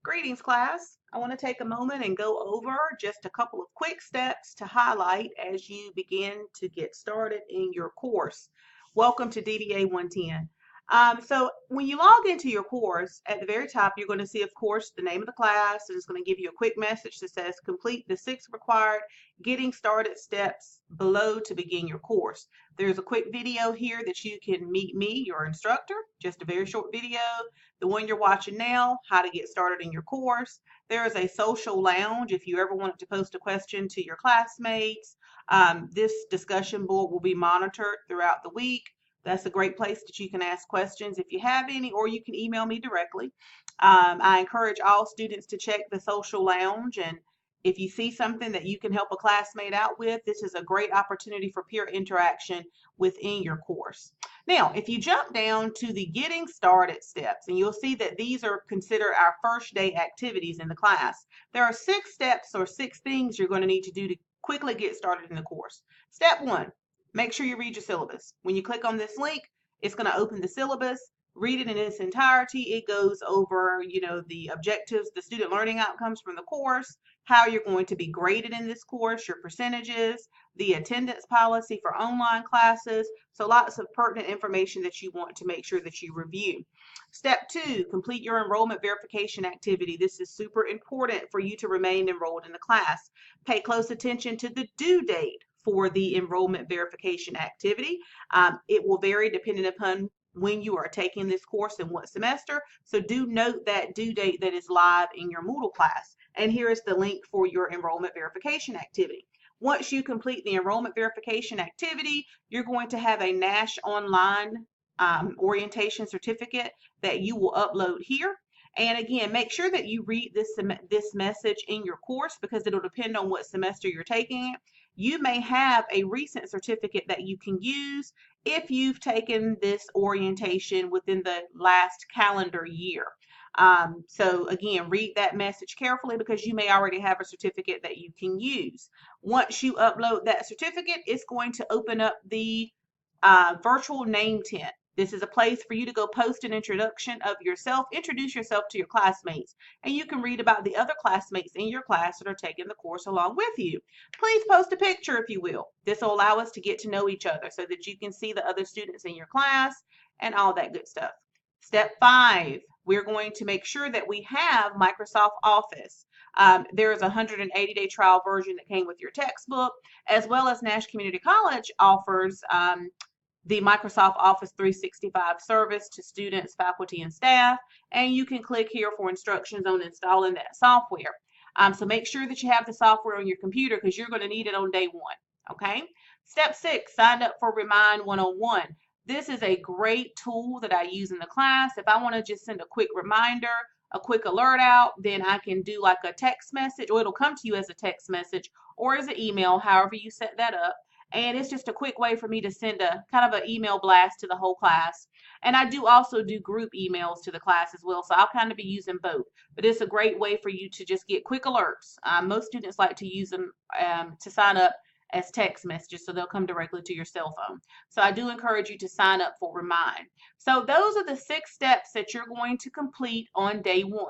Greetings, class. I want to take a moment and go over just a couple of quick steps to highlight as you begin to get started in your course. Welcome to DBA 110. So when you log into your course, at the very top, you're going to see, of course, the name of the class, and it's going to give you a quick message that says complete the 6 required getting started steps below to begin your course. There's a quick video here that you can meet me, your instructor, just a very short video. The one you're watching now, how to get started in your course. There is a social lounge if you ever wanted to post a question to your classmates. This discussion board will be monitored throughout the week. That's a great place that you can ask questions if you have any, or you can email me directly. I encourage all students to check the social lounge, and if you see something that you can help a classmate out with, this is a great opportunity for peer interaction within your course. Now, if you jump down to the getting started steps, and you'll see that these are considered our first day activities in the class. There are 6 steps or 6 things you're going to need to do to quickly get started in the course. Step 1, make sure you read your syllabus. When you click on this link, it's going to open the syllabus. Read it in its entirety. It goes over, the objectives, the student learning outcomes from the course, how you're going to be graded in this course, your percentages, the attendance policy for online classes. So lots of pertinent information that you want to make sure that you review. Step 2, complete your enrollment verification activity. This is super important for you to remain enrolled in the class. Pay close attention to the due date for the enrollment verification activity. It will vary depending upon when you are taking this course and what semester. So do note that due date that is live in your Moodle class. And here is the link for your enrollment verification activity. Once you complete the enrollment verification activity, you're going to have a NASH online orientation certificate that you will upload here. And again, make sure that you read this message in your course because it'll depend on what semester you're taking it. You may have a recent certificate that you can use if you've taken this orientation within the last calendar year. So again, read that message carefully because you may already have a certificate that you can use. Once you upload that certificate, it's going to open up the virtual name tent. This is a place for you to go post an introduction of yourself, introduce yourself to your classmates, and you can read about the other classmates in your class that are taking the course along with you. Please post a picture if you will. This will allow us to get to know each other so that you can see the other students in your class and all that good stuff. Step 5, we're going to make sure that we have Microsoft Office. There is a 180-day trial version that came with your textbook, as well as Nash Community College offers the Microsoft Office 365 service to students, faculty, and staff, and you can click here for instructions on installing that software. So make sure that you have the software on your computer because you're going to need it on day 1, okay? Step 6, sign up for Remind 101. This is a great tool that I use in the class. If I want to just send a quick reminder, a quick alert out, then I can do like a text message, or it'll come to you as a text message or as an email, however you set that up. And it's just a quick way for me to send a kind of an email blast to the whole class. And I do also do group emails to the class as well. So I'll kind of be using both. But it's a great way for you to just get quick alerts. Most students like to use them to sign up as text messages, so they'll come directly to your cell phone. So I do encourage you to sign up for Remind. So those are the 6 steps that you're going to complete on day 1.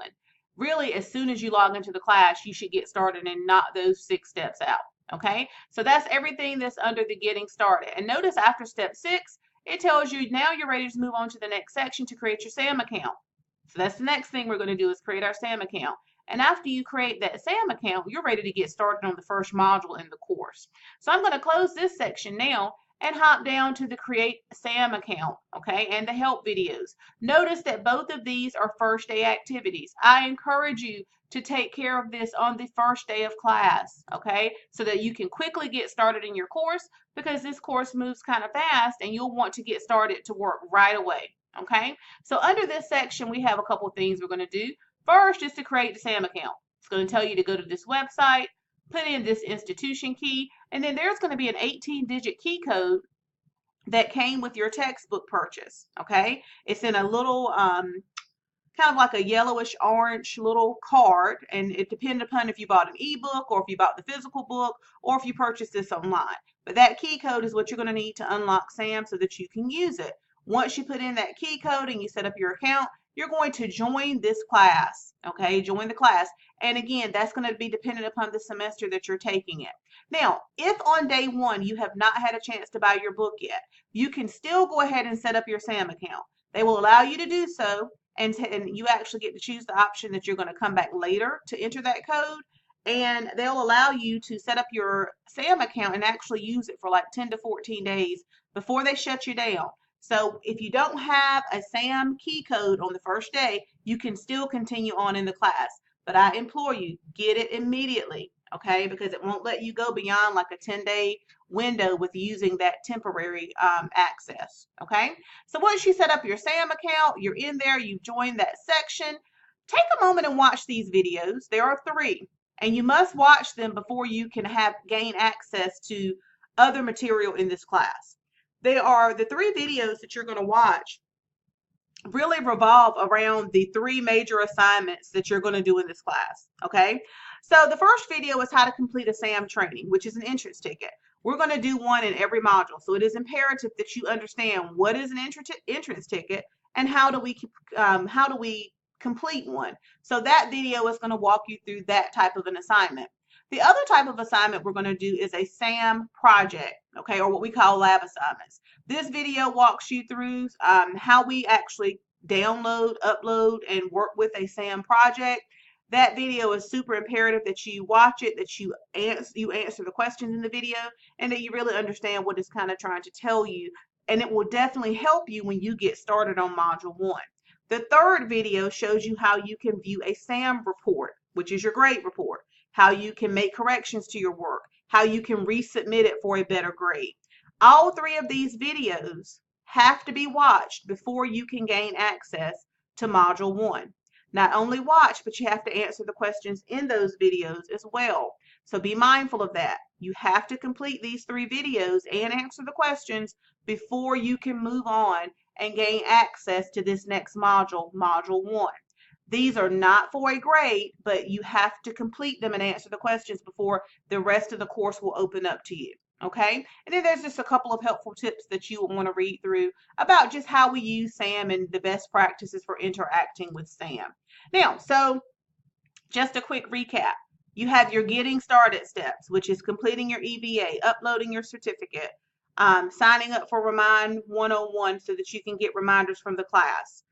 Really, as soon as you log into the class, you should get started and knock those 6 steps out. Okay, so that's everything that's under the getting started. And notice after step 6, it tells you now you're ready to move on to the next section to create your SAM account. So that's the next thing we're going to do is create our SAM account. And after you create that SAM account, you're ready to get started on the first module in the course. So I'm going to close this section now and hop down to the Create SAM account, okay, and the help videos. Notice that both of these are first day activities. I encourage you to take care of this on the first day of class, okay, so that you can quickly get started in your course because this course moves kind of fast and you'll want to get started to work right away, okay. So under this section, we have a couple of things we're going to do. First is to create the SAM account. It's going to tell you to go to this website, put in this institution key, and then there's going to be an 18-digit key code that came with your textbook purchase, okay? It's in a little kind of like a yellowish orange little card, and it depends upon if you bought an ebook or if you bought the physical book or if you purchased this online. But that key code is what you're going to need to unlock SAM so that you can use it. Once you put in that key code and you set up your account, you're going to join this class. Okay, join the class. And again, that's going to be dependent upon the semester that you're taking it. Now, if on day one you have not had a chance to buy your book yet, you can still go ahead and set up your SAM account. They will allow you to do so, and you actually get to choose the option that you're going to come back later to enter that code. And they'll allow you to set up your SAM account and actually use it for like 10 to 14 days before they shut you down. So if you don't have a SAM key code on the first day, you can still continue on in the class. But I implore you, get it immediately, okay? Because it won't let you go beyond like a 10-day window with using that temporary access, okay? So once you set up your SAM account, you're in there, you've joined that section. Take a moment and watch these videos. There are 3, and you must watch them before you can gain access to other material in this class. They are the 3 videos that you're going to watch really revolve around the 3 major assignments that you're going to do in this class, okay? So the first video is how to complete a SAM training, which is an entrance ticket. We're going to do one in every module, so it is imperative that you understand what is an entrance ticket and how do we complete one. So that video is going to walk you through that type of an assignment. The other type of assignment we're going to do is a SAM project, okay, or what we call lab assignments. This video walks you through how we actually download, upload, and work with a SAM project. That video is super imperative that you watch it, that you answer the questions in the video, and that you really understand what it's kind of trying to tell you. And it will definitely help you when you get started on Module 1. The third video shows you how you can view a SAM report, which is your grade report, how you can make corrections to your work, how you can resubmit it for a better grade. All 3 of these videos have to be watched before you can gain access to Module 1. Not only watch, but you have to answer the questions in those videos as well. So be mindful of that. You have to complete these 3 videos and answer the questions before you can move on and gain access to this next module, Module 1. These are not for a grade, but you have to complete them and answer the questions before the rest of the course will open up to you. Okay, and then there's just a couple of helpful tips that you will want to read through about just how we use SAM and the best practices for interacting with SAM. Now, so just a quick recap. You have your getting started steps, which is completing your EBA, uploading your certificate, signing up for Remind 101 so that you can get reminders from the class,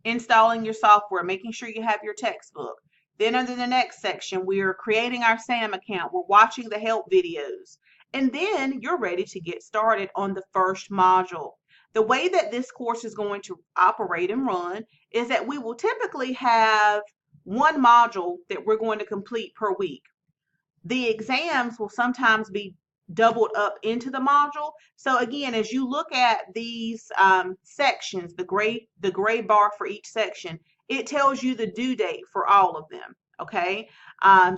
installing your software, making sure you have your textbook. Then under the next section, we're creating our SAM account. We're watching the help videos. And then you're ready to get started on the first module. The way that this course is going to operate and run is that we will typically have 1 module that we're going to complete per week. The exams will sometimes be doubled up into the module. So again, as you look at these sections, the gray bar for each section, it tells you the due date for all of them, okay?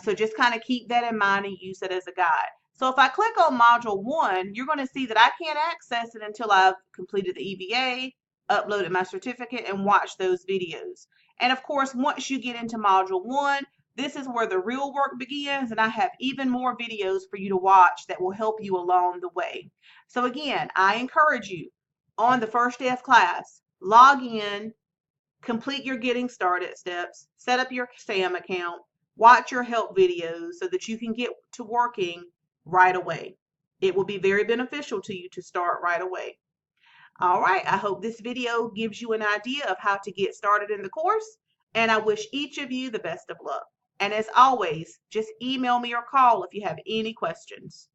So just kind of keep that in mind and use it as a guide. So if I click on Module 1, you're going to see that I can't access it until I've completed the EBA, uploaded my certificate, and watched those videos. And of course, once you get into Module 1, this is where the real work begins, and I have even more videos for you to watch that will help you along the way. So again, I encourage you, on the first day of class, log in, complete your getting started steps, set up your SAM account, watch your help videos so that you can get to working right away. It will be very beneficial to you to start right away. All right, I hope this video gives you an idea of how to get started in the course, and I wish each of you the best of luck. And as always, just email me or call if you have any questions.